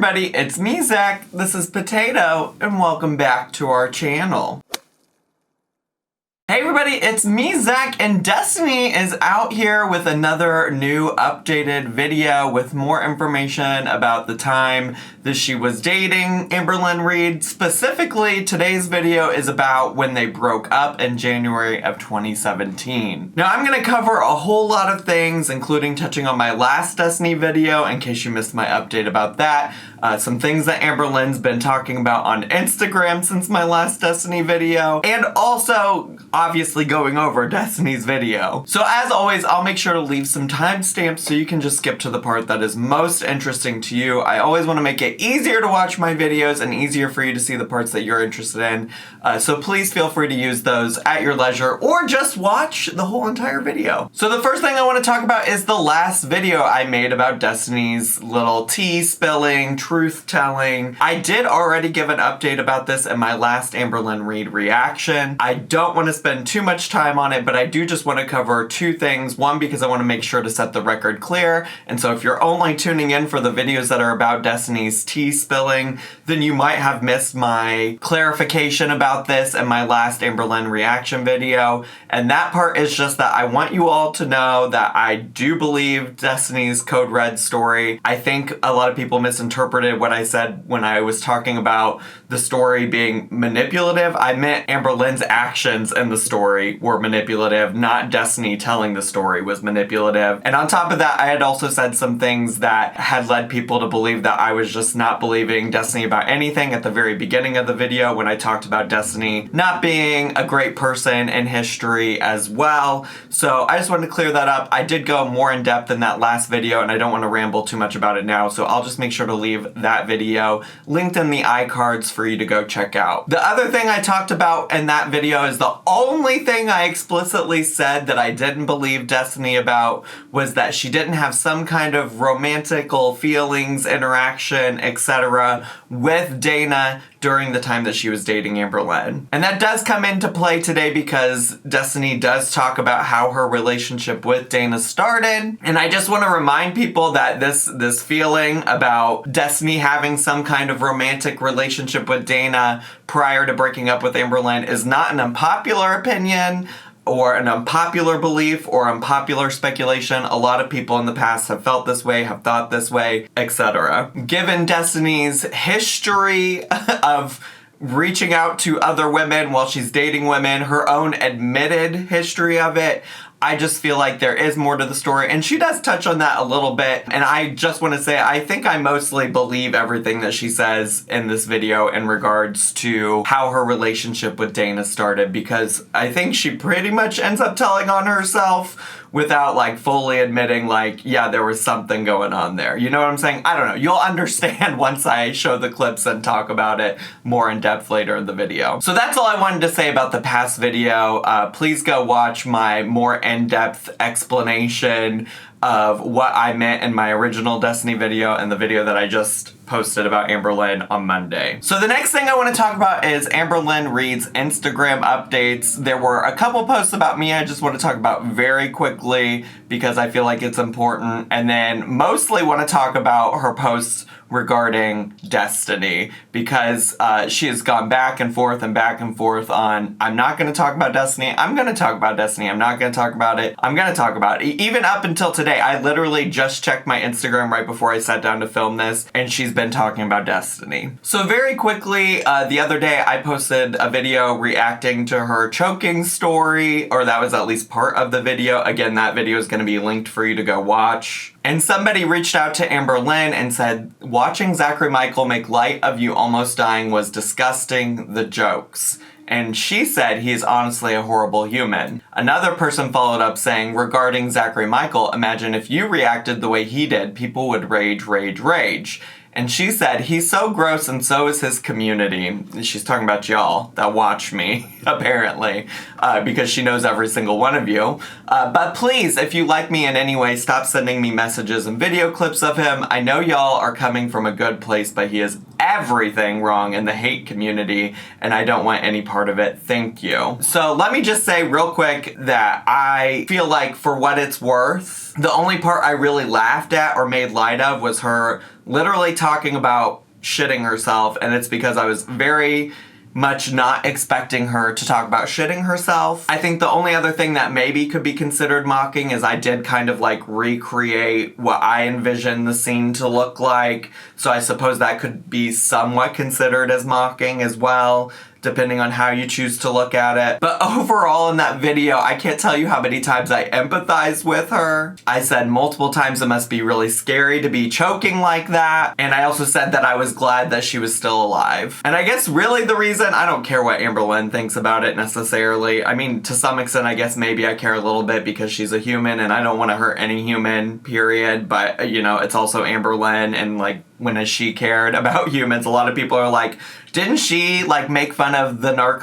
everybody, it's me, Zach. This is Potato, and welcome back to our channel. Hey everybody, it's me, Zach, and Destiny is out here with another new updated video with more information about the time that she was dating Amberlynn Reid. Specifically, today's video is about when they broke up in January of 2017. Now, I'm gonna cover a whole lot of things, including touching on my last Destiny video, in case you missed my update about that. Some things that Amberlynn's been talking about on Instagram since my last Destiny video, and also obviously going over Destiny's video. So as always, I'll make sure to leave some timestamps so you can just skip to the part that is most interesting to you. I always want to make it easier to watch my videos and easier for you to see the parts that you're interested in. So please feel free to use those at your leisure or just watch the whole entire video. So the first thing I want to talk about is the last video I made about Destiny's little tea spilling, truth telling. I did already give an update about this in my last Amberlynn Reid reaction. I don't want to spend too much time on it, but I do just want to cover two things. One, because I want to make sure to set the record clear, and so if you're only tuning in for the videos that are about Destiny's tea spilling, then you might have missed my clarification about this in my last Amberlynn reaction video, and that part is just that I want you all to know that I do believe Destiny's Code Red story. I think a lot of people misinterpreted what I said when I was talking about the story being manipulative. I meant Amberlynn's actions in the story were manipulative, not Destiny telling the story was manipulative. And on top of that, I had also said some things that had led people to believe that I was just not believing Destiny about anything at the very beginning of the video when I talked about Destiny not being a great person in history as well. So I just wanted to clear that up. I did go more in depth in that last video, and I don't want to ramble too much about it now, so I'll just make sure to leave that video linked in the iCards for you to go check out. The other thing I talked about in that video is the only thing I explicitly said that I didn't believe Destiny about was that she didn't have some kind of romantical feelings, interaction, etc. with Dana during the time that she was dating Amberlynn. And that does come into play today because Destiny does talk about how her relationship with Dana started. And I just want to remind people that this feeling about Destiny having some kind of romantic relationship with Dana prior to breaking up with Amberlynn is not an unpopular opinion or an unpopular belief or unpopular speculation. A lot of people in the past have felt this way, have thought this way, etc. Given Destiny's history of reaching out to other women while she's dating women, her own admitted history of it, I just feel like there is more to the story, and she does touch on that a little bit, and I just want to say I think I mostly believe everything that she says in this video in regards to how her relationship with Dana started, because I think she pretty much ends up telling on herself without like fully admitting like, yeah, there was something going on there. You know what I'm saying? I don't know. You'll understand once I show the clips and talk about it more in depth later in the video. So that's all I wanted to say about the past video. Please go watch my more in-depth explanation of what I meant in my original Destiny video and the video that I just posted about Amberlynn on Monday. So the next thing I want to talk about is Amberlynn Reid's Instagram updates. There were a couple posts about me I just want to talk about very quickly because I feel like it's important, and then mostly want to talk about her posts regarding Destiny because she has gone back and forth on, I'm not going to talk about Destiny, I'm going to talk about Destiny, I'm not going to talk about it, I'm going to talk about it. Even up until today, I literally just checked my Instagram right before I sat down to film this, and she's been talking about Destiny. So very quickly, the other day I posted a video reacting to her choking story, or that was at least part of the video. Again, that video is going to be linked for you to go watch. And somebody reached out to Amberlynn and said, watching Zachary Michael make light of you almost dying was disgusting, the jokes. And she said he is honestly a horrible human. Another person followed up saying, regarding Zachary Michael, imagine if you reacted the way he did, people would rage, rage, rage. And she said, he's so gross and so is his community. She's talking about y'all that watch me, apparently, because she knows every single one of you. But please, if you like me in any way, stop sending me messages and video clips of him. I know y'all are coming from a good place, but he is everything wrong in the hate community, and I don't want any part of it. Thank you. So let me just say real quick that I feel like, for what it's worth, the only part I really laughed at or made light of was her literally talking about shitting herself, and it's because I was very much not expecting her to talk about shitting herself. I think the only other thing that maybe could be considered mocking is I did kind of like recreate what I envisioned the scene to look like, so I suppose that could be somewhat considered as mocking as well, depending on how you choose to look at it. But overall in that video, I can't tell you how many times I empathized with her. I said multiple times it must be really scary to be choking like that. And I also said that I was glad that she was still alive. And I guess really the reason, I don't care what Amberlynn thinks about it necessarily. I mean, to some extent, I guess maybe I care a little bit because she's a human and I don't want to hurt any human, period. But, you know, it's also Amberlynn, and like, when has she cared about humans? A lot of people are like, didn't she like make fun of the narc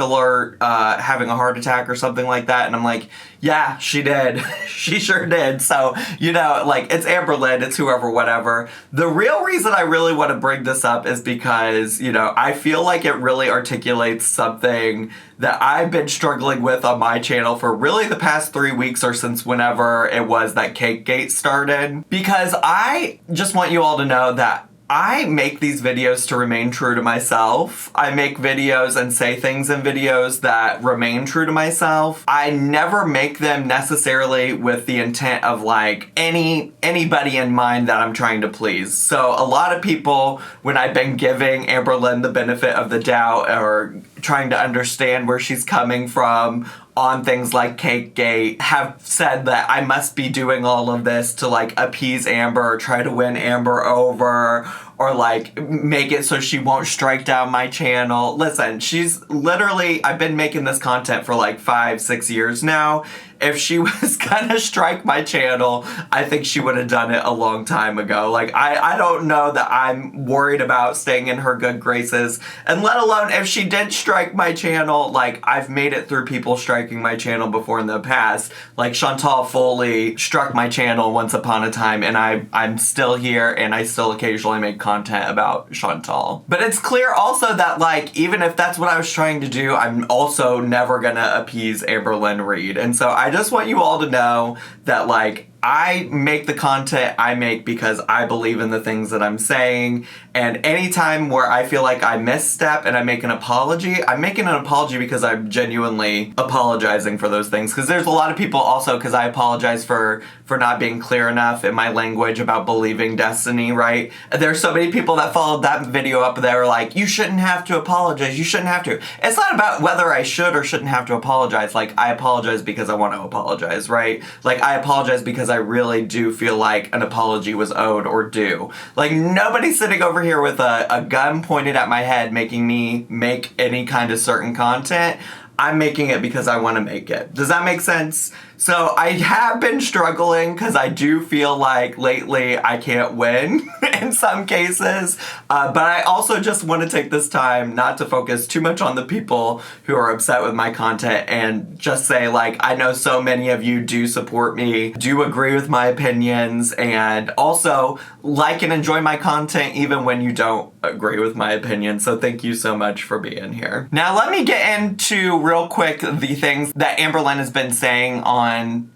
having a heart attack or something like that? And I'm like, yeah, she did. She sure did. So, you know, like, it's Amberlynn, it's whoever, whatever. The real reason I really want to bring this up is because, you know, I feel like it really articulates something that I've been struggling with on my channel for really the past 3 weeks, or since whenever it was that Cakegate started. Because I just want you all to know that I make these videos to remain true to myself. I make videos and say things in videos that remain true to myself. I never make them necessarily with the intent of like anybody in mind that I'm trying to please. So a lot of people, when I've been giving Amberlynn the benefit of the doubt or trying to understand where she's coming from on things like Cakegate, have said that I must be doing all of this to like appease Amber or try to win Amber over, or like make it so she won't strike down my channel. Listen, she's literally, I've been making this content for like 5-6 years now. If she was gonna strike my channel, I think she would have done it a long time ago. Like, I don't know that I'm worried about staying in her good graces. And let alone if she did strike my channel, like, I've made it through people striking my channel before in the past. Like, Chantal Foley struck my channel once upon a time, and I'm still here, and I still occasionally make content about Chantal. But it's clear also that, like, even if that's what I was trying to do, I'm also never gonna appease Amberlynn Reid. And so I just want you all to know that, like, I make the content I make because I believe in the things that I'm saying, and anytime where I feel like I misstep and I make an apology, I'm making an apology because I'm genuinely apologizing for those things. Because there's a lot of people also, because I apologize for not being clear enough in my language about believing destiny, right? There's so many people that followed that video up that were like, you shouldn't have to apologize, you shouldn't have to. It's not about whether I should or shouldn't have to apologize. Like, I apologize because I want to apologize, right? Like, I apologize because I really do feel like an apology was owed or due. Like, nobody's sitting over here with a gun pointed at my head making me make any kind of certain content. I'm making it because I want to make it. Does that make sense? So I have been struggling because I do feel like lately I can't win in some cases. But I also just want to take this time not to focus too much on the people who are upset with my content, and just say, like, I know so many of you do support me, do agree with my opinions, and also like and enjoy my content even when you don't agree with my opinion. So thank you so much for being here. Now let me get into real quick the things that Amberlynn has been saying on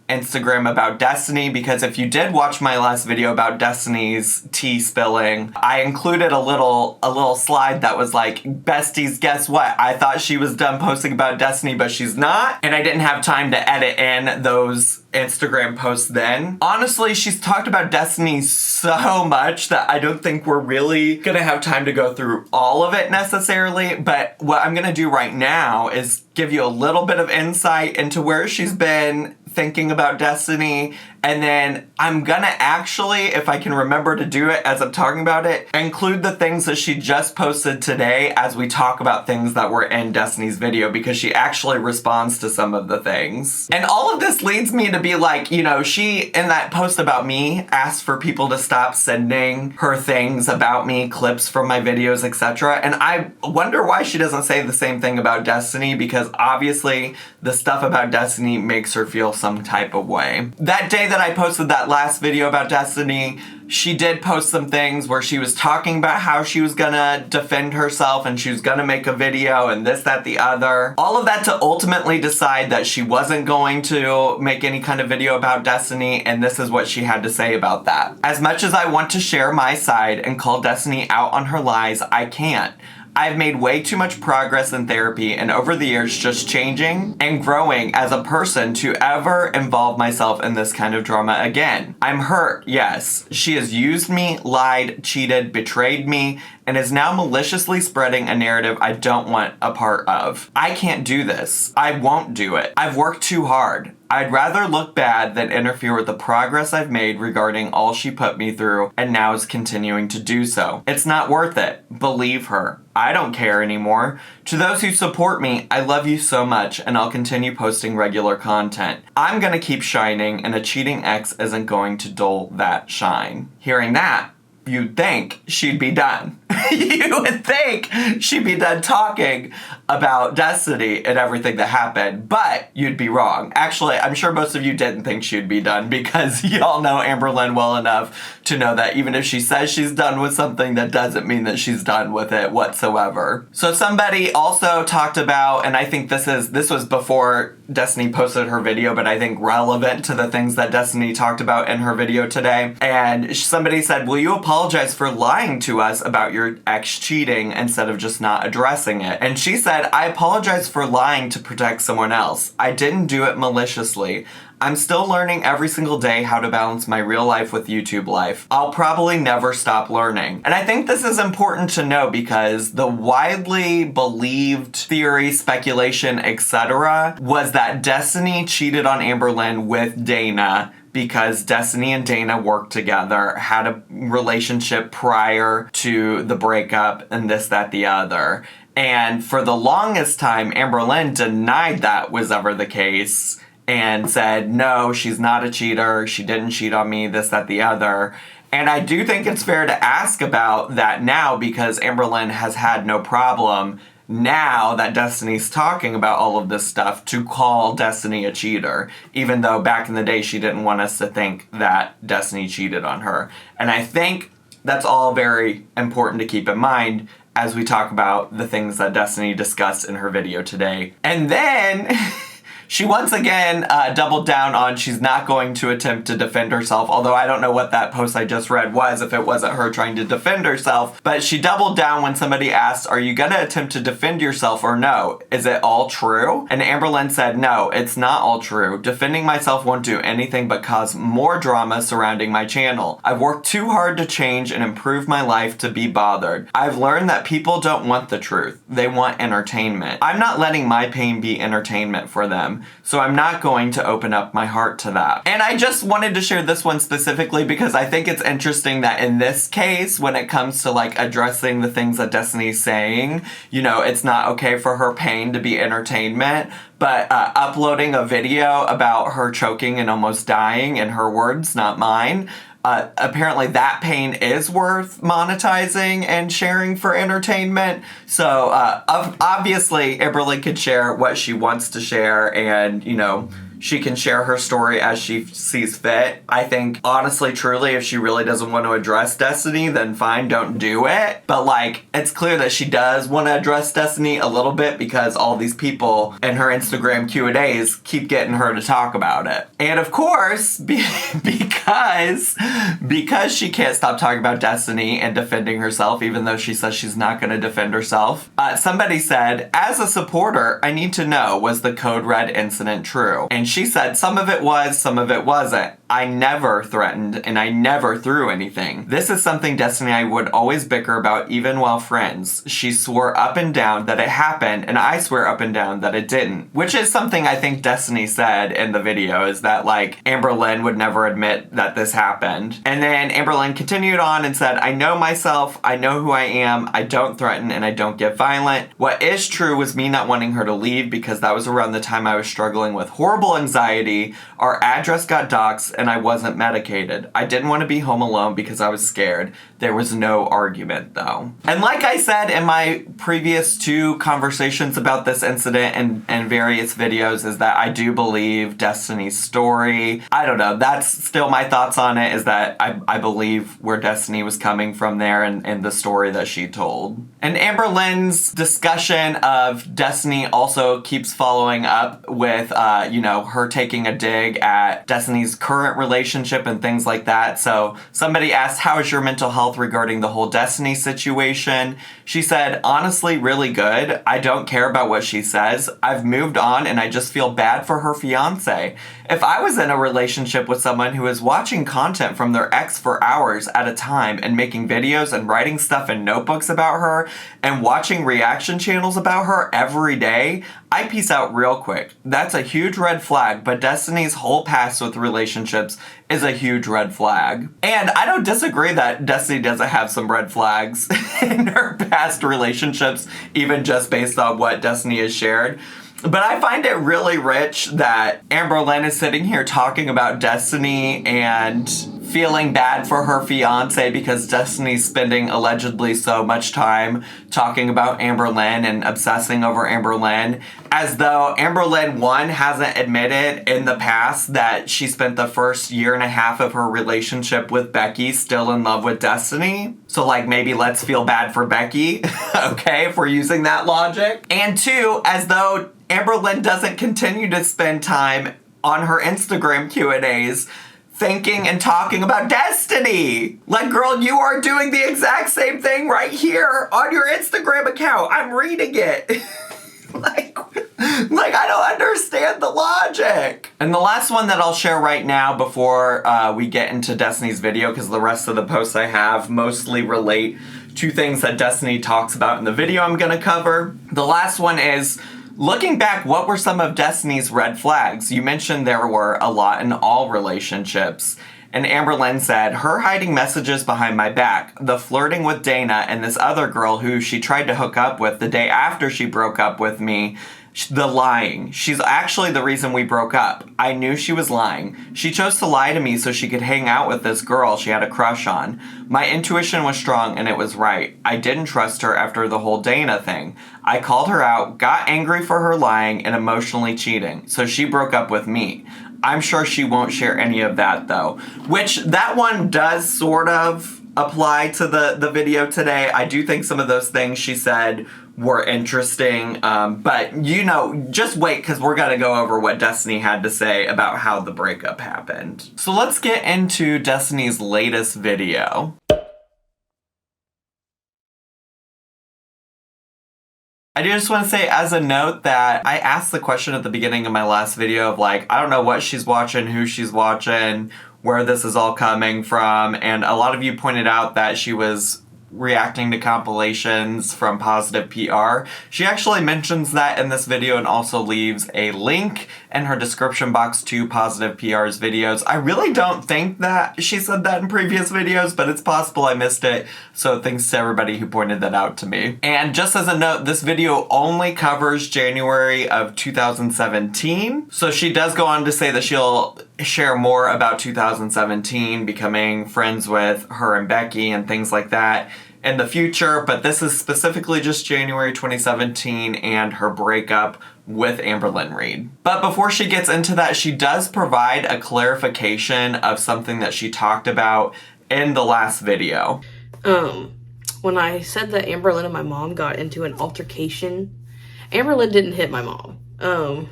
Instagram about Destiny, because if you did watch my last video about Destiny's tea spilling, I included a little slide that was like, besties, guess what? I thought she was done posting about Destiny, but she's not, and I didn't have time to edit in those Instagram posts then. Honestly, she's talked about Destiny so much that I don't think we're really gonna have time to go through all of it necessarily, but what I'm gonna do right now is give you a little bit of insight into where she's been thinking about Destiny, and then I'm gonna actually, if I can remember to do it as I'm talking about it, include the things that she just posted today as we talk about things that were in Destiny's video, because she actually responds to some of the things. And all of this leads me to be like, you know, she, in that post about me, asked for people to stop sending her things about me, clips from my videos, etc. And I wonder why she doesn't say the same thing about Destiny, because obviously the stuff about Destiny makes her feel some type of way. That day that I posted that last video about Destiny, she did post some things where she was talking about how she was gonna defend herself and she was gonna make a video and this, that, the other. All of that to ultimately decide that she wasn't going to make any kind of video about Destiny, and this is what she had to say about that. As much as I want to share my side and call Destiny out on her lies, I can't. I've made way too much progress in therapy and over the years just changing and growing as a person to ever involve myself in this kind of drama again. I'm hurt, yes. She has used me, lied, cheated, betrayed me, and is now maliciously spreading a narrative I don't want a part of. I can't do this. I won't do it. I've worked too hard. I'd rather look bad than interfere with the progress I've made regarding all she put me through and now is continuing to do so. It's not worth it. Believe her. I don't care anymore. To those who support me, I love you so much and I'll continue posting regular content. I'm gonna keep shining and a cheating ex isn't going to dull that shine. Hearing that, you'd think she'd be done. You would think she'd be done talking about Destiny and everything that happened, but you'd be wrong. Actually, I'm sure most of you didn't think she'd be done because y'all know Amberlynn well enough to know that even if she says she's done with something, that doesn't mean that she's done with it whatsoever. So somebody also talked about, and I think this was before Destiny posted her video, but I think relevant to the things that Destiny talked about in her video today. And somebody said, will you apologize for lying to us about your ex cheating instead of just not addressing it? And she said, I apologize for lying to protect someone else. I didn't do it maliciously. I'm still learning every single day how to balance my real life with YouTube life. I'll probably never stop learning. And I think this is important to know because the widely believed theory, speculation, etc. was that Destiny cheated on Amberlynn with Dana because Destiny and Dana worked together, had a relationship prior to the breakup, and this, that, the other. And for the longest time, Amberlynn denied that was ever the case and said, no, she's not a cheater, she didn't cheat on me, this, that, the other. And I do think it's fair to ask about that now because Amberlynn has had no problem now that Destiny's talking about all of this stuff to call Destiny a cheater, even though back in the day she didn't want us to think that Destiny cheated on her. And I think that's all very important to keep in mind as we talk about the things that Destiny discussed in her video today. And then she once again doubled down on she's not going to attempt to defend herself, although I don't know what that post I just read was, if it wasn't her trying to defend herself. But she doubled down when somebody asked, are you gonna attempt to defend yourself or no? Is it all true? And Amberlynn said, no, it's not all true. Defending myself won't do anything but cause more drama surrounding my channel. I've worked too hard to change and improve my life to be bothered. I've learned that people don't want the truth. They want entertainment. I'm not letting my pain be entertainment for them. So I'm not going to open up my heart to that. And I just wanted to share this one specifically because I think it's interesting that in this case, when it comes to like addressing the things that Destiny's saying, you know, it's not okay for her pain to be entertainment, but uploading a video about her choking and almost dying, in her words, not mine, apparently that pain is worth monetizing and sharing for entertainment. So obviously Amberlynn could share what she wants to share, and you know, she can share her story as she sees fit. I think, honestly, truly, if she really doesn't want to address Destiny, then fine, don't do it. But, like, it's clear that she does want to address Destiny a little bit because all these people in her Instagram Q&As keep getting her to talk about it. And, of course, because she can't stop talking about Destiny and defending herself, even though she says she's not going to defend herself, somebody said, as a supporter, I need to know, was the Code Red incident true? And she said, some of it was, some of it wasn't. I never threatened and I never threw anything. This is something Destiny and I would always bicker about even while friends. She swore up and down that it happened and I swear up and down that it didn't. Which is something I think Destiny said in the video, is that like Amberlynn would never admit that this happened. And then Amberlynn continued on and said, I know myself, I know who I am, I don't threaten and I don't get violent. What is true was me not wanting her to leave because that was around the time I was struggling with horrible anxiety. Our address got doxxed and I wasn't medicated. I didn't want to be home alone because I was scared. There was no argument though. And like I said in my previous 2 conversations about this incident and various videos, is that I do believe Destiny's story. I don't know, that's still my thoughts on it, is that I believe where Destiny was coming from there and the story that she told. And Amberlynn's discussion of Destiny also keeps following up with, her taking a dig at Destiny's current relationship and things like that. So somebody asked, how is your mental health regarding the whole Destiny situation? She said, honestly, really good. I don't care about what she says. I've moved on and I just feel bad for her fiance. If I was in a relationship with someone who is watching content from their ex for hours at a time and making videos and writing stuff in notebooks about her and watching reaction channels about her every day, I peace out real quick. That's a huge red flag, but Destiny's whole past with relationships is a huge red flag. And I don't disagree that Destiny doesn't have some red flags in her past relationships, even just based on what Destiny has shared. But I find it really rich that Amberlynn is sitting here talking about Destiny and feeling bad for her fiance because Destiny's spending allegedly so much time talking about Amberlynn and obsessing over Amberlynn, as though Amberlynn, one, hasn't admitted in the past that she spent the first 1.5 years of her relationship with Becky still in love with Destiny. So maybe let's feel bad for Becky, okay, if we're using that logic. And 2, as though Amberlynn doesn't continue to spend time on her Instagram Q&As thinking and talking about Destiny. Girl, you are doing the exact same thing right here on your Instagram account. I'm reading it. I don't understand the logic. And the last one that I'll share right now before we get into Destiny's video, because the rest of the posts I have mostly relate to things that Destiny talks about in the video I'm gonna cover. The last one is, looking back, what were some of Destiny's red flags? You mentioned there were a lot in all relationships. And Amberlynn said, her hiding messages behind my back, the flirting with Dana and this other girl who she tried to hook up with the day after she broke up with me, the lying. She's actually the reason we broke up. I knew she was lying. She chose to lie to me so she could hang out with this girl she had a crush on. My intuition was strong and it was right. I didn't trust her after the whole Dana thing. I called her out, got angry for her lying and emotionally cheating, so she broke up with me. I'm sure she won't share any of that though. Which, that one does sort of apply to the video today. I do think some of those things she said were interesting, but just wait, because we're gonna go over what Destiny had to say about how the breakup happened. So let's get into Destiny's latest video. I do just want to say as a note that I asked the question at the beginning of my last video of I don't know what she's watching, who she's watching, where this is all coming from, and a lot of you pointed out that she was reacting to compilations from Positive PR. She actually mentions that in this video and also leaves a link in her description box to Positive PR's videos. I really don't think that she said that in previous videos, but it's possible I missed it, so thanks to everybody who pointed that out to me. And just as a note, this video only covers January of 2017, so she does go on to say that she'll share more about 2017, becoming friends with her and Becky and things like that in the future, but this is specifically just January 2017 and her breakup with Amberlynn Reid. But before she gets into that, she does provide a clarification of something that she talked about in the last video. When I said that Amberlynn and my mom got into an altercation, Amberlynn didn't hit my mom.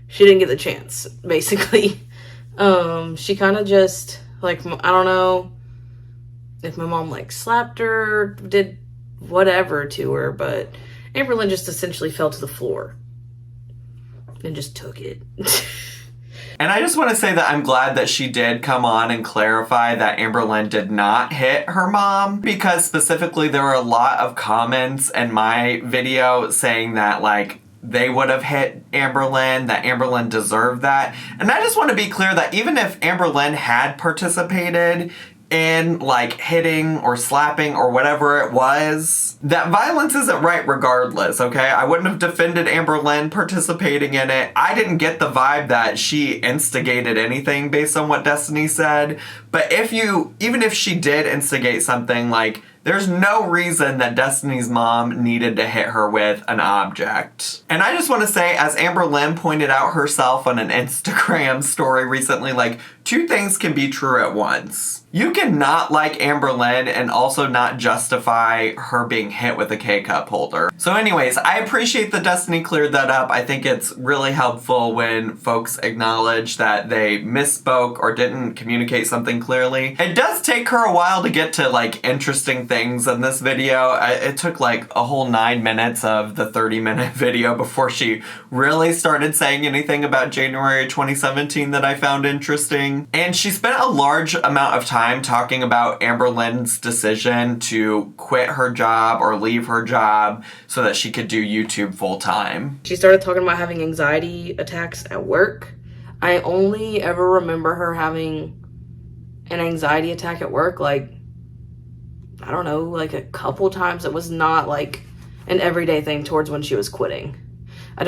She didn't get the chance, basically. She kind of just, I don't know if my mom, slapped her, did whatever to her, but Amberlynn just essentially fell to the floor and just took it. And I just want to say that I'm glad that she did come on and clarify that Amberlynn did not hit her mom, because specifically there were a lot of comments in my video saying that, they would have hit Amberlynn, that Amberlynn deserved that. And I just want to be clear that even if Amberlynn had participated in, like, hitting or slapping or whatever it was, that violence isn't right regardless, okay? I wouldn't have defended Amberlynn participating in it. I didn't get the vibe that she instigated anything based on what Destiny said. But even if she did instigate something, like, there's no reason that Destiny's mom needed to hit her with an object. And I just want to say, as Amberlynn pointed out herself on an Instagram story recently, like, two things can be true at once. You can not like Amberlynn and also not justify her being hit with a K-cup holder. So anyways, I appreciate that Destiny cleared that up. I think it's really helpful when folks acknowledge that they misspoke or didn't communicate something clearly. It does take her a while to get to, like, interesting things in this video. It took like a whole 9 minutes of the 30-minute video before she really started saying anything about January 2017 that I found interesting. And she spent a large amount of time talking about Amberlynn's decision to quit her job or leave her job so that she could do YouTube full time. She started talking about having anxiety attacks at work. I only ever remember her having an anxiety attack at work, like, I don't know, like a couple times. It was not like an everyday thing towards when she was quitting. I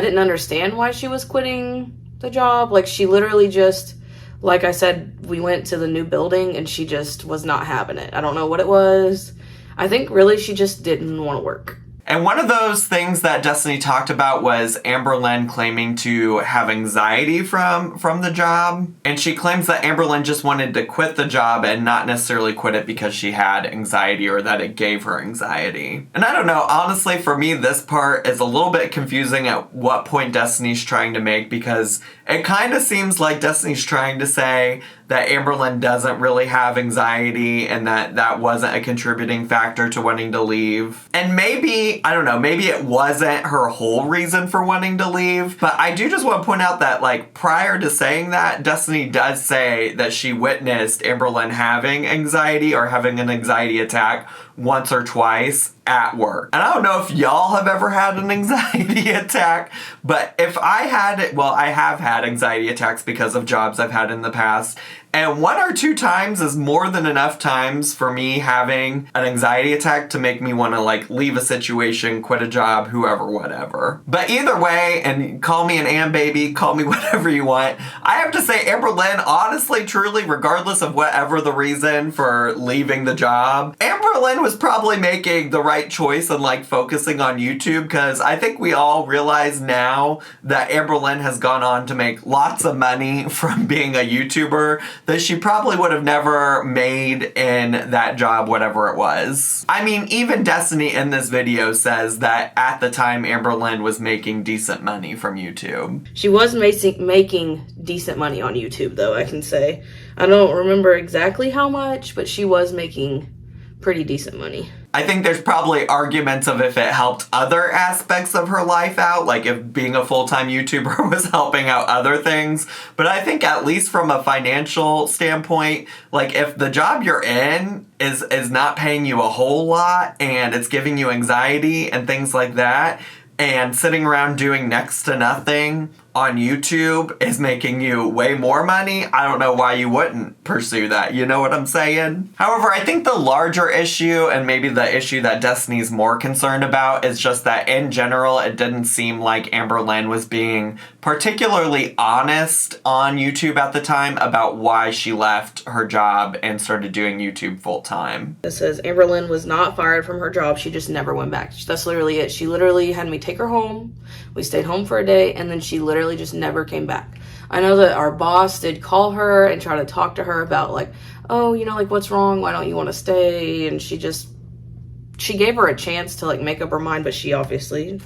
didn't understand why she was quitting the job. Like, she literally just, like I said, we went to the new building and she just was not having it. I don't know what it was. I think really she just didn't want to work. And one of those things that Destiny talked about was Amberlynn claiming to have anxiety from the job. And she claims that Amberlynn just wanted to quit the job and not necessarily quit it because she had anxiety or that it gave her anxiety. And I don't know, honestly, for me, this part is a little bit confusing at what point Destiny's trying to make, because it kind of seems like Destiny's trying to say that Amberlynn doesn't really have anxiety and that wasn't a contributing factor to wanting to leave. And maybe, I don't know, maybe it wasn't her whole reason for wanting to leave, but I do just want to point out that, like, prior to saying that, Destiny does say that she witnessed Amberlynn having anxiety or having an anxiety attack once or twice at work. And I don't know if y'all have ever had an anxiety attack, but if I had it, well, I have had anxiety attacks because of jobs I've had in the past. And 1 or 2 times is more than enough times for me having an anxiety attack to make me want to, like, leave a situation, quit a job, whoever, whatever. But either way, and call me an Am baby, call me whatever you want, I have to say Amberlynn, honestly, truly, regardless of whatever the reason for leaving the job, Amberlynn was probably making the right choice and, like, focusing on YouTube, because I think we all realize now that Amberlynn has gone on to make lots of money from being a YouTuber that she probably would have never made in that job, whatever it was. I mean, even Destiny in this video says that at the time Amberlynn was making decent money from YouTube. She was making decent money on YouTube, though, I can say. I don't remember exactly how much, but she was making pretty decent money. I think there's probably arguments of if it helped other aspects of her life out, like if being a full-time YouTuber was helping out other things. But I think at least from a financial standpoint, like if the job you're in is not paying you a whole lot and it's giving you anxiety and things like that, and sitting around doing next to nothing on YouTube is making you way more money, I don't know why you wouldn't pursue that. You know what I'm saying? However, I think the larger issue, and maybe the issue that Destiny's more concerned about, is just that in general, it didn't seem like Amberlynn was being particularly honest on YouTube at the time about why she left her job and started doing YouTube full time. It says Amberlynn was not fired from her job. She just never went back. That's literally it. She literally had me take her home. We stayed home for a day, and then she literally just never came back. I know that our boss did call her and try to talk to her about, like, oh, you know, like, what's wrong? Why don't you want to stay? And she gave her a chance to, like, make up her mind, but she obviously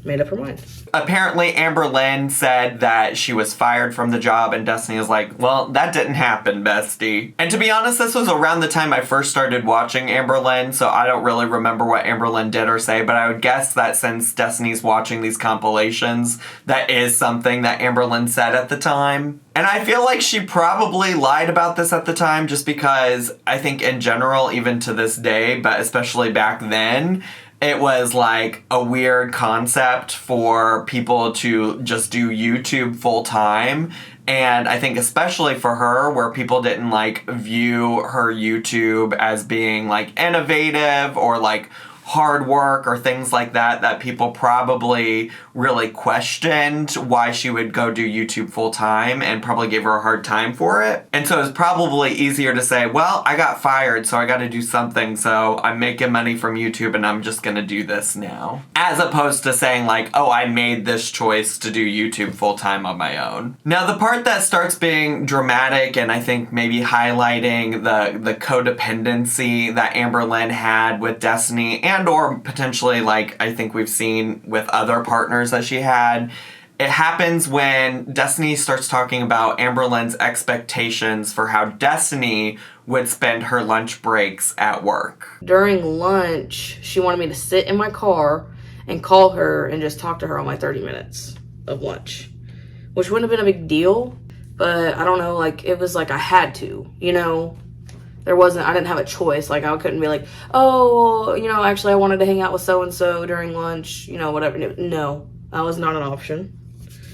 made up her mind. Apparently, Amberlynn said that she was fired from the job, and Destiny was like, well, that didn't happen, bestie. And to be honest, this was around the time I first started watching Amberlynn, so I don't really remember what Amberlynn did or say, but I would guess that since Destiny's watching these compilations, that is something that Amberlynn said at the time. And I feel like she probably lied about this at the time just because I think in general, even to this day, but especially back then, it was like a weird concept for people to just do YouTube full time And I think especially for her, where people didn't like view her YouTube as being like innovative or like hard work or things like that, that people probably really questioned why she would go do YouTube full time and probably gave her a hard time for it. And so it's probably easier to say, well, I got fired, so I got to do something, so I'm making money from YouTube and I'm just going to do this now. As opposed to saying like, oh, I made this choice to do YouTube full time on my own. Now, the part that starts being dramatic and I think maybe highlighting the codependency that Amberlynn had with Destiny, and or potentially like I think we've seen with other partners that she had, it happens when Destiny starts talking about Amberlynn's expectations for how Destiny would spend her lunch breaks at work. During lunch, she wanted me to sit in my car and call her and just talk to her on my 30 minutes of lunch, which wouldn't have been a big deal, but I don't know, like it was like I had to, you know. I didn't have a choice. Like, I couldn't be like, oh, you know, actually I wanted to hang out with so-and-so during lunch, you know, whatever. No, that was not an option.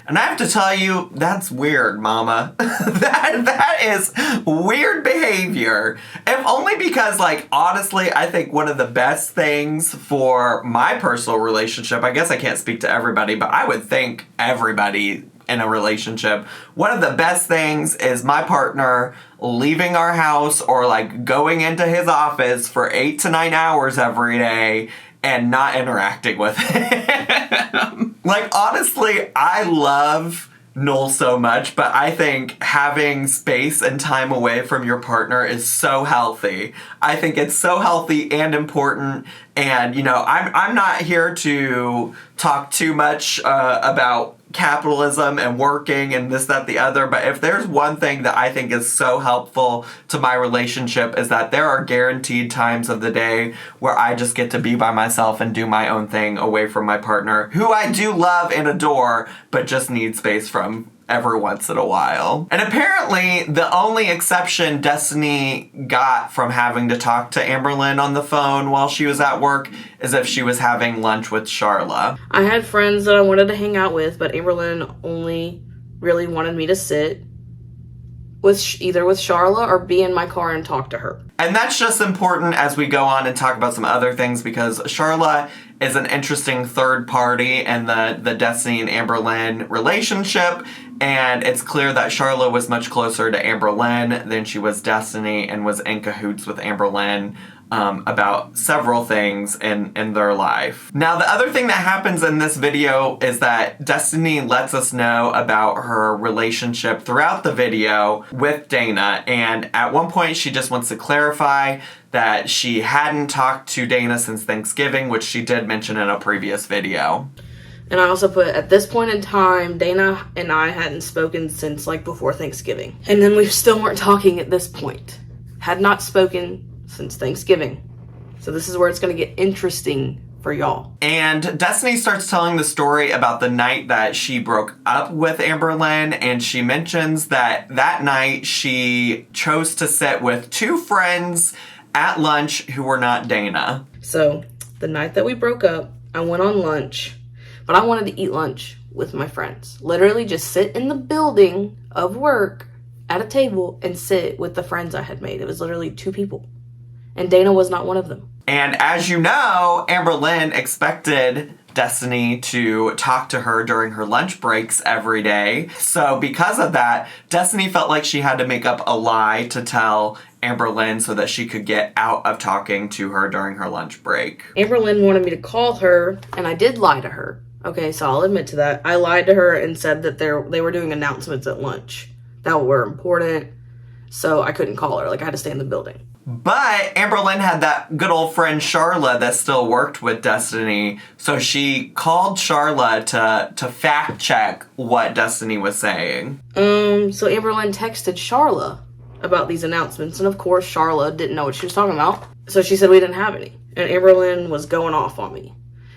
And I have to tell you, that's weird, Mama. that is weird behavior. If only because, like, honestly, I think one of the best things for my personal relationship, I guess I can't speak to everybody, but I would think everybody in a relationship, one of the best things is my partner leaving our house or like going into his office for 8 to 9 hours every day and not interacting with him. Like, honestly, I love Noel so much, but I think having space and time away from your partner is so healthy. I think it's so healthy and important. And, you know, I'm not here to talk too much about capitalism and working and this, that, the other, but if there's one thing that I think is so helpful to my relationship is that there are guaranteed times of the day where I just get to be by myself and do my own thing away from my partner, who I do love and adore, but just need space from every once in a while. And apparently the only exception Destiny got from having to talk to Amberlynn on the phone while she was at work is if she was having lunch with Charla. I had friends that I wanted to hang out with, but Amberlynn only really wanted me to sit with either with Charla or be in my car and talk to her. And that's just important as we go on and talk about some other things, because Charla is an interesting third party in the Destiny and Amberlynn relationship, and it's clear that Charla was much closer to Amberlynn than she was Destiny and was in cahoots with Amberlynn about several things in their life. Now, the other thing that happens in this video is that Destiny lets us know about her relationship throughout the video with Dana, and at one point she just wants to clarify that she hadn't talked to Dana since Thanksgiving, which she did mention in a previous video. And I also put, at this point in time, Dana and I hadn't spoken since like before Thanksgiving. And then we still weren't talking at this point. Had not spoken since Thanksgiving. So this is where it's going to get interesting for y'all. And Destiny starts telling the story about the night that she broke up with Amberlynn, and she mentions that that night she chose to sit with two friends at lunch who were not Dana. So the night that we broke up, I went on lunch, but I wanted to eat lunch with my friends. Literally just sit in the building of work at a table and sit with the friends I had made. It was literally 2 people. And Dana was not one of them. And as you know, Amberlynn expected Destiny to talk to her during her lunch breaks every day. So because of that, Destiny felt like she had to make up a lie to tell Amberlynn so that she could get out of talking to her during her lunch break. Amberlynn wanted me to call her, and I did lie to her. Okay, so I'll admit to that. I lied to her and said that they were doing announcements at lunch that were important, so I couldn't call her. Like, I had to stay in the building. But Amberlynn had that good old friend Charla that still worked with Destiny, so she called Charla to fact check what Destiny was saying. So Amberlynn texted Charla about these announcements, and of course Charla didn't know what she was talking about. So she said we didn't have any, and Amberlynn was going off on me.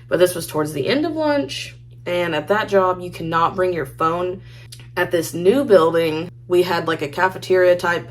But this was towards the end of lunch, and at that job you cannot bring your phone. At this new building, we had like a cafeteria type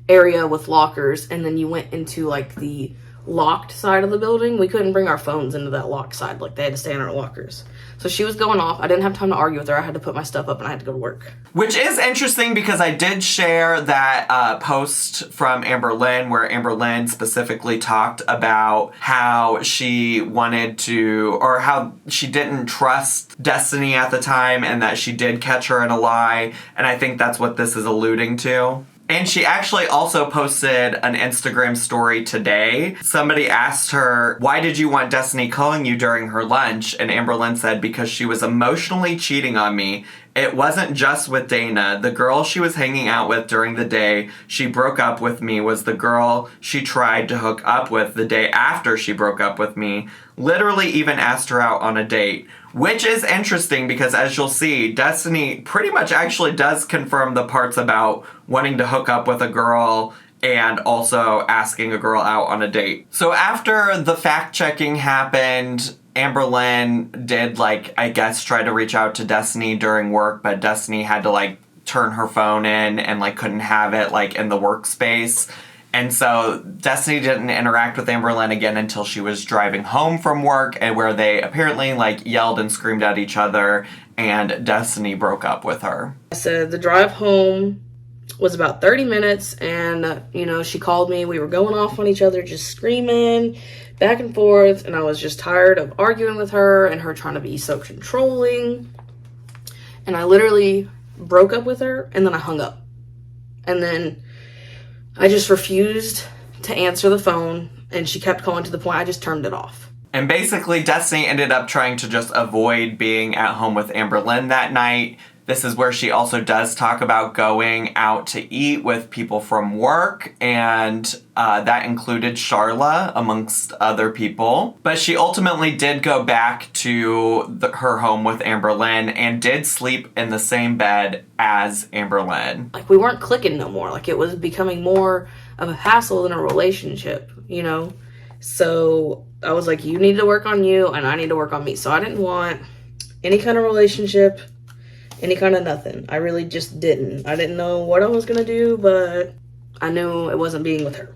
area with lockers, and then you went into like the locked side of the building. We couldn't bring our phones into that locked side. Like, they had to stay in our lockers. So she was going off. I didn't have time to argue with her. I had to put my stuff up and I had to go to work. Which is interesting because I did share that post from Amberlynn where Amberlynn specifically talked about how she wanted to, or how she didn't trust Destiny at the time and that she did catch her in a lie. And I think that's what this is alluding to. And she actually also posted an Instagram story today. Somebody asked her, why did you want Destiny calling you during her lunch? And Amberlynn said, because she was emotionally cheating on me. It wasn't just with Dana. The girl she was hanging out with during the day she broke up with me was the girl she tried to hook up with the day after she broke up with me. Literally even asked her out on a date. Which is interesting because, as you'll see, Destiny pretty much actually does confirm the parts about wanting to hook up with a girl and also asking a girl out on a date. So after the fact-checking happened, Amberlynn did, I guess, try to reach out to Destiny during work, but Destiny had to, turn her phone in and, couldn't have it, in the workspace. And so Destiny didn't interact with Amberlynn again until she was driving home from work, and where they apparently yelled and screamed at each other, and Destiny broke up with her. So the drive home was about 30 minutes, and she called me. We were going off on each other, just screaming back and forth, and I was just tired of arguing with her and her trying to be so controlling. And I literally broke up with her, and then I hung up. And then I just refused to answer the phone, and she kept calling to the point I just turned it off. And basically, Destiny ended up trying to just avoid being at home with Amberlynn that night. This is where she also does talk about going out to eat with people from work, and that included Charla, amongst other people. But she ultimately did go back to her home with Amberlynn and did sleep in the same bed as Amberlynn. We weren't clicking no more. It was becoming more of a hassle than a relationship, So I was like, you need to work on you, and I need to work on me. So I didn't want any kind of relationship, any kind of nothing. I really just didn't. I didn't know what I was going to do, but I knew it wasn't being with her.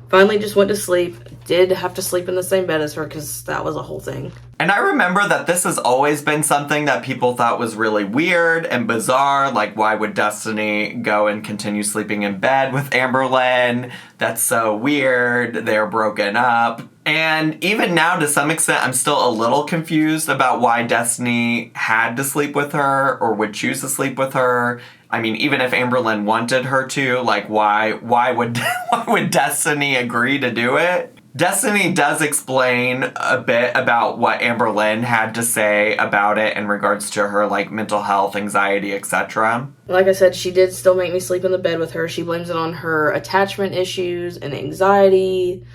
Finally just went to sleep. Did have to sleep in the same bed as her because that was a whole thing. And I remember that this has always been something that people thought was really weird and bizarre. Why would Destiny go and continue sleeping in bed with Amberlynn? That's so weird. They're broken up. And even now, to some extent, I'm still a little confused about why Destiny had to sleep with her or would choose to sleep with her. I mean, even if Amberlynn wanted her to, why would Destiny agree to do it? Destiny does explain a bit about what Amberlynn had to say about it in regards to her, mental health, anxiety, etc. Like I said, she did still make me sleep in the bed with her. She blames it on her attachment issues and anxiety,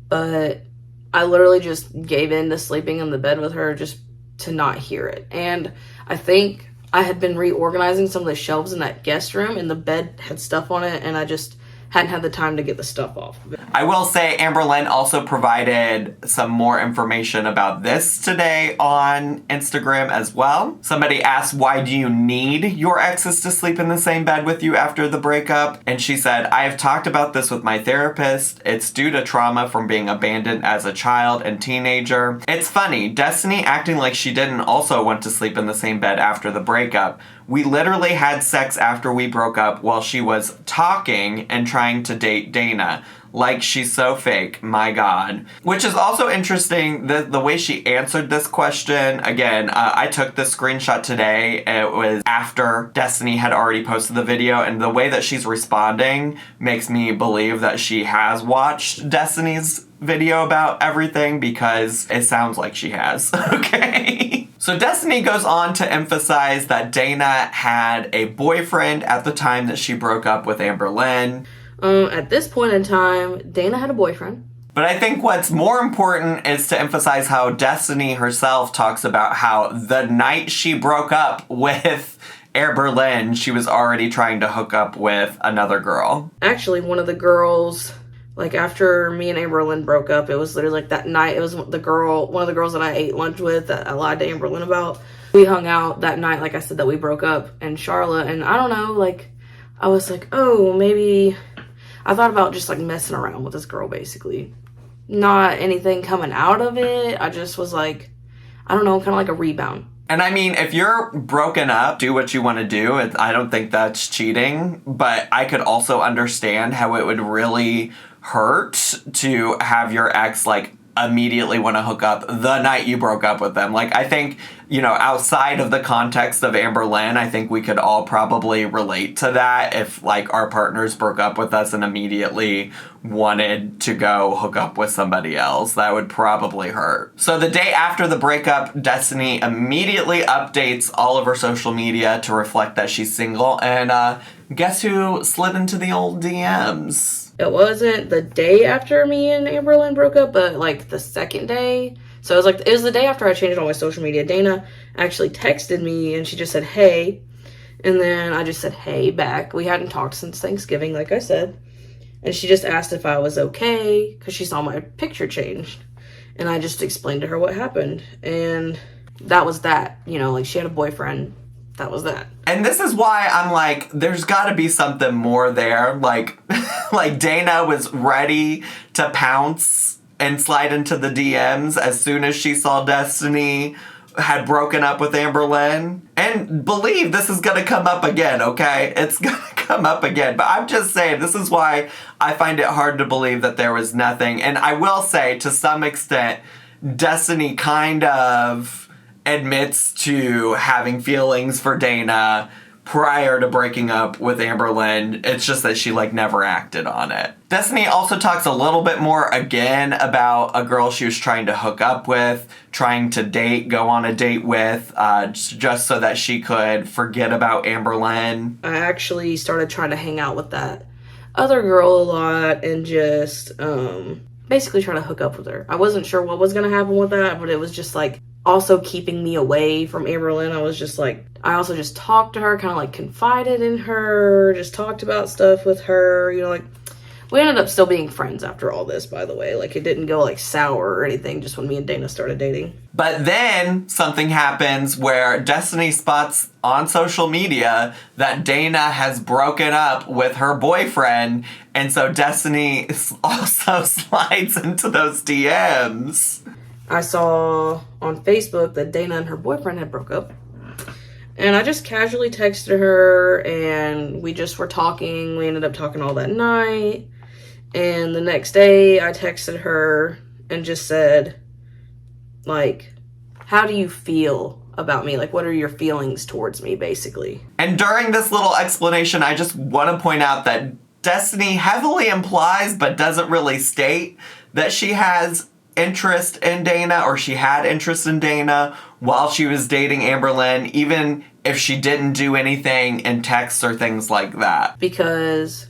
but I literally just gave in to sleeping in the bed with her just to not hear it. And I think I had been reorganizing some of the shelves in that guest room, and the bed had stuff on it, and I just hadn't had the time to get the stuff off of it. I will say Amberlynn also provided some more information about this today on Instagram as well. Somebody asked, why do you need your exes to sleep in the same bed with you after the breakup? And she said, I have talked about this with my therapist. It's due to trauma from being abandoned as a child and teenager. It's funny, Destiny acting like she didn't also want to sleep in the same bed after the breakup. We literally had sex after we broke up while she was talking and trying to date Dana. She's so fake, my God. Which is also interesting, the way she answered this question. Again, I took this screenshot today. It was after Destiny had already posted the video, and the way that she's responding makes me believe that she has watched Destiny's video about everything, because it sounds like she has, okay? So Destiny goes on to emphasize that Dana had a boyfriend at the time that she broke up with Amberlynn. At this point in time, Dana had a boyfriend. But I think what's more important is to emphasize how Destiny herself talks about how the night she broke up with Amberlynn, she was already trying to hook up with another girl. Actually, one of the girls, after me and Amberlynn broke up, it was literally that night. It was one of the girls that I ate lunch with that I lied to Amberlynn about. We hung out that night, like I said, that we broke up, and Charlotte, and I don't know, I was like, oh, maybe I thought about just, like, messing around with this girl, basically. Not anything coming out of it. I just was like, I don't know, kind of like a rebound. And I mean, if you're broken up, do what you want to do. I don't think that's cheating. But I could also understand how it would really hurt to have your ex, like, immediately want to hook up the night you broke up with them. Like, I think, you know, outside of the context of Amberlynn, I think we could all probably relate to that if, like, our partners broke up with us and immediately wanted to go hook up with somebody else. That would probably hurt. So the day after the breakup, Destiny immediately updates all of her social media to reflect that she's single. And guess who slid into the old DMs? It wasn't the day after me and Amberlynn broke up, but, like, the second day. So it was the day after I changed all my social media. Dana actually texted me, and she just said, hey. And then I just said, hey, back. We hadn't talked since Thanksgiving, like I said. And she just asked if I was okay, because she saw my picture changed. And I just explained to her what happened. And that was that. You know, like, she had a boyfriend. That was that. And this is why I'm like, there's got to be something more there. Like, like Dana was ready to pounce and slide into the DMs as soon as she saw Destiny had broken up with Amberlynn. And believe this is going to come up again, okay? It's going to come up again. But I'm just saying, this is why I find it hard to believe that there was nothing. And I will say, to some extent, Destiny kind of admits to having feelings for Dana prior to breaking up with Amberlynn. It's just that she, like, never acted on it. Destiny also talks a little bit more again about a girl she was trying to hook up with, trying to go on a date with, just so that she could forget about Amberlynn. I actually started trying to hang out with that other girl a lot and just basically try to hook up with her. I wasn't sure what was going to happen with that, but it was just, like, also keeping me away from Amberlynn. I was just like, I also just talked to her, kind of like confided in her, just talked about stuff with her, you know, like, we ended up still being friends after all this, by the way. Like, it didn't go, like, sour or anything just when me and Dana started dating. But then something happens where Destiny spots on social media that Dana has broken up with her boyfriend, and so Destiny also slides into those DMs. I saw on Facebook that Dana and her boyfriend had broke up. And I just casually texted her, and we just were talking. We ended up talking all that night. And the next day, I texted her and just said, like, how do you feel about me? Like, what are your feelings towards me, basically? And during this little explanation, I just want to point out that Destiny heavily implies, but doesn't really state, that she has interest in Dana, or she had interest in Dana while she was dating Amberlynn, even if she didn't do anything in texts or things like that. Because,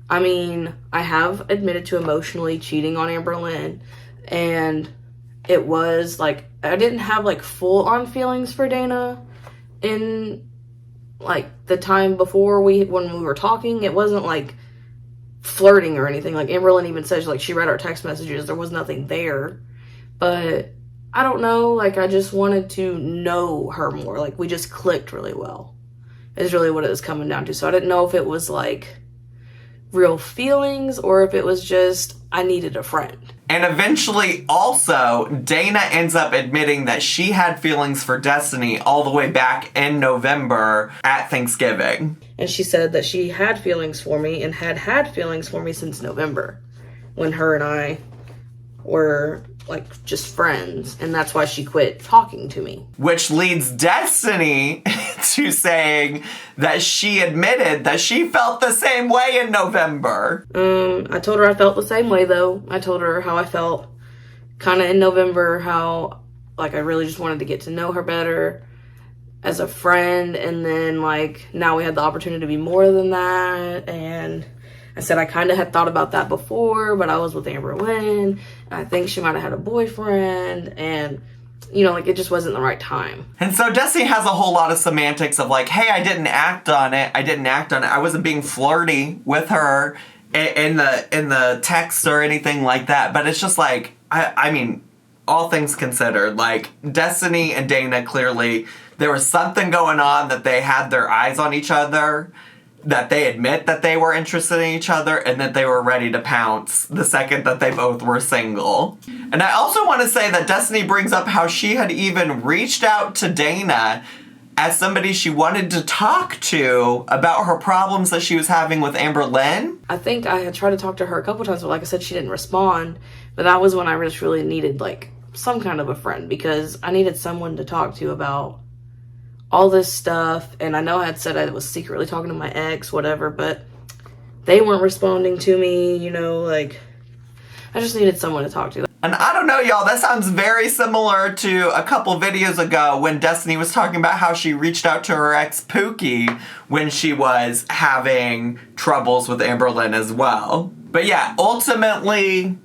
I mean, I have admitted to emotionally cheating on Amberlynn, and it was, like, I didn't have, like, full-on feelings for Dana in, like, the time before when we were talking. It wasn't, like, flirting or anything. Like, Amberlynn even says, like, she read our text messages. There was nothing there. But I don't know. Like, I just wanted to know her more. Like, we just clicked really well. Is really what it was coming down to. So I didn't know if it was, like, real feelings or if it was just I needed a friend. And eventually, also, Dana ends up admitting that she had feelings for Destiny all the way back in November at Thanksgiving. And she said that she had feelings for me and had feelings for me since November, when her and I were, like, just friends. And that's why she quit talking to me. Which leads Destiny to saying that she admitted that she felt the same way in November. I told her I felt the same way, though. I told her how I felt kind of in November, how, like, I really just wanted to get to know her better as a friend, and then, like, now we had the opportunity to be more than that. And I said I kind of had thought about that before, but I was with Amberlynn, and I think she might have had a boyfriend, and, you know, like, it just wasn't the right time. And so Destiny has a whole lot of semantics of, like, hey, I didn't act on it. I wasn't being flirty with her in the text or anything like that. But it's just like, I mean, all things considered, like, Destiny and Dana, clearly there was something going on, that they had their eyes on each other, that they admit that they were interested in each other and that they were ready to pounce the second that they both were single. And I also want to say that Destiny brings up how she had even reached out to Dana as somebody she wanted to talk to about her problems that she was having with Amberlynn. I think I had tried to talk to her a couple times, but like I said, she didn't respond. But that was when I just really needed, like, some kind of a friend, because I needed someone to talk to about all this stuff. And I know I had said I was secretly talking to my ex, whatever, but they weren't responding to me, you know, like, I just needed someone to talk to. And I don't know, y'all, that sounds very similar to a couple videos ago when Destiny was talking about how she reached out to her ex Pookie when she was having troubles with Amberlynn as well. But yeah, ultimately,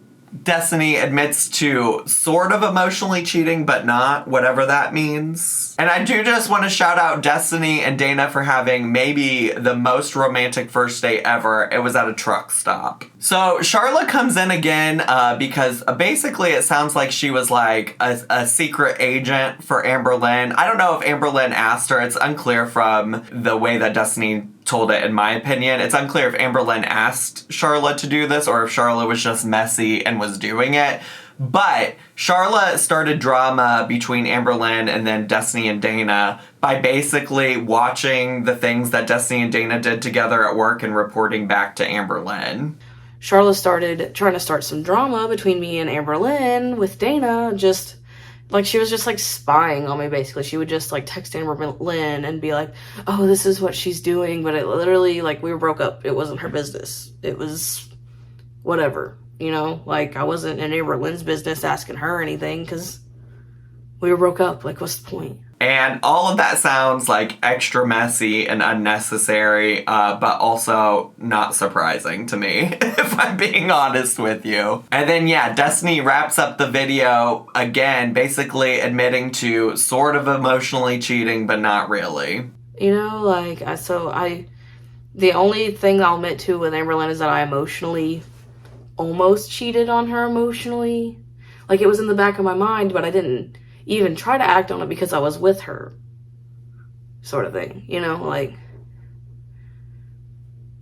Destiny admits to sort of emotionally cheating, but not, whatever that means. And I do just want to shout out Destiny and Dana for having maybe the most romantic first date ever. It was at a truck stop. So Charlotte comes in again because basically it sounds like she was like a secret agent for Amberlynn. I don't know if Amberlynn asked her. It's unclear from the way that Destiny told it, in my opinion. It's unclear if Amberlynn asked Charlotte to do this or if Charlotte was just messy and was doing it. But Charlotte started drama between Amberlynn and then Destiny and Dana by basically watching the things that Destiny and Dana did together at work and reporting back to Amberlynn. Charlotte started trying to start some drama between me and Amberlynn with Dana, just like she was just like spying on me, basically. She would just like text Amberlynn and be like, oh, this is what she's doing. But it literally, like, we broke up. It wasn't her business. It was whatever, you know? Like, I wasn't in Amberlynn's business asking her anything because we broke up. Like, what's the point? And all of that sounds like extra messy and unnecessary, but also not surprising to me, if I'm being honest with you. And then, yeah, Destiny wraps up the video again, basically admitting to sort of emotionally cheating, but not really. You know, like, the only thing I'll admit to with Amberlynn is that I emotionally almost cheated on her emotionally. Like, it was in the back of my mind, but I didn't even try to act on it because I was with her, sort of thing, you know, like,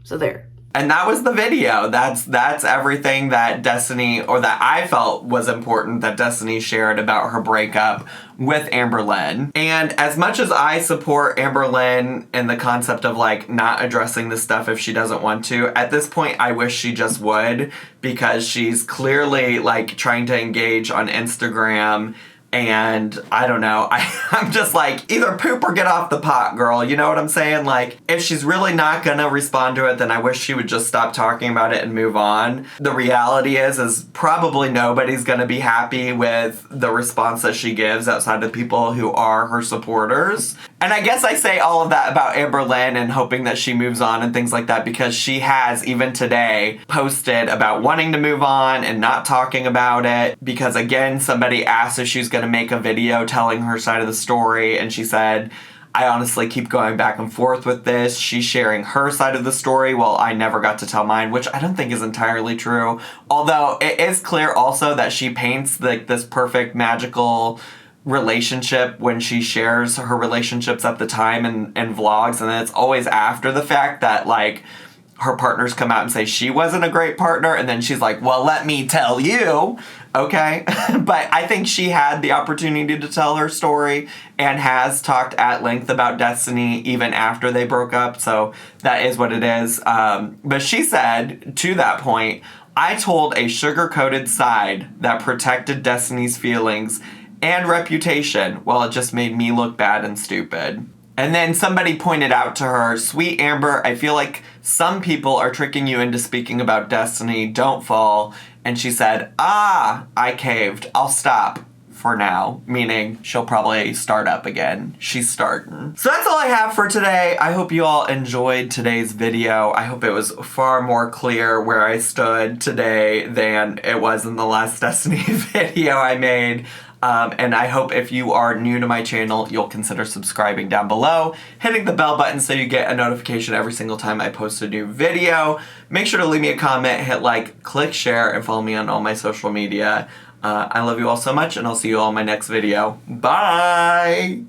so there. And that was the video. That's everything that Destiny, or that I felt was important that Destiny shared about her breakup with Amberlynn. And as much as I support Amberlynn in the concept of like not addressing this stuff if she doesn't want to, at this point I wish she just would, because she's clearly like trying to engage on Instagram. And I don't know, I'm just like, either poop or get off the pot, girl. You know what I'm saying? Like, if she's really not gonna respond to it, then I wish she would just stop talking about it and move on. The reality is probably nobody's gonna be happy with the response that she gives outside of people who are her supporters. And I guess I say all of that about Amberlynn and hoping that she moves on and things like that because she has, even today, posted about wanting to move on and not talking about it. Because again, somebody asked if she was going to make a video telling her side of the story, and she said, I honestly keep going back and forth with this. She's sharing her side of the story while I never got to tell mine, which I don't think is entirely true. Although it is clear also that she paints like this perfect magical relationship when she shares her relationships at the time and vlogs, and then it's always after the fact that like her partners come out and say she wasn't a great partner, and then she's like, well, let me tell you. Okay. But I think she had the opportunity to tell her story and has talked at length about Destiny even after they broke up, so that is what it is. But she said, to that point, I told a sugar-coated side that protected Destiny's feelings and reputation. Well, it just made me look bad and stupid. And then somebody pointed out to her, sweet Amber, I feel like some people are tricking you into speaking about Destiny. Don't fall. And she said, I caved. I'll stop for now. Meaning she'll probably start up again. She's starting. So that's all I have for today. I hope you all enjoyed today's video. I hope it was far more clear where I stood today than it was in the last Destiny video I made. And I hope if you are new to my channel, you'll consider subscribing down below, hitting the bell button so you get a notification every single time I post a new video. Make sure to leave me a comment, hit like, click share, and follow me on all my social media. I love you all so much, and I'll see you all in my next video. Bye!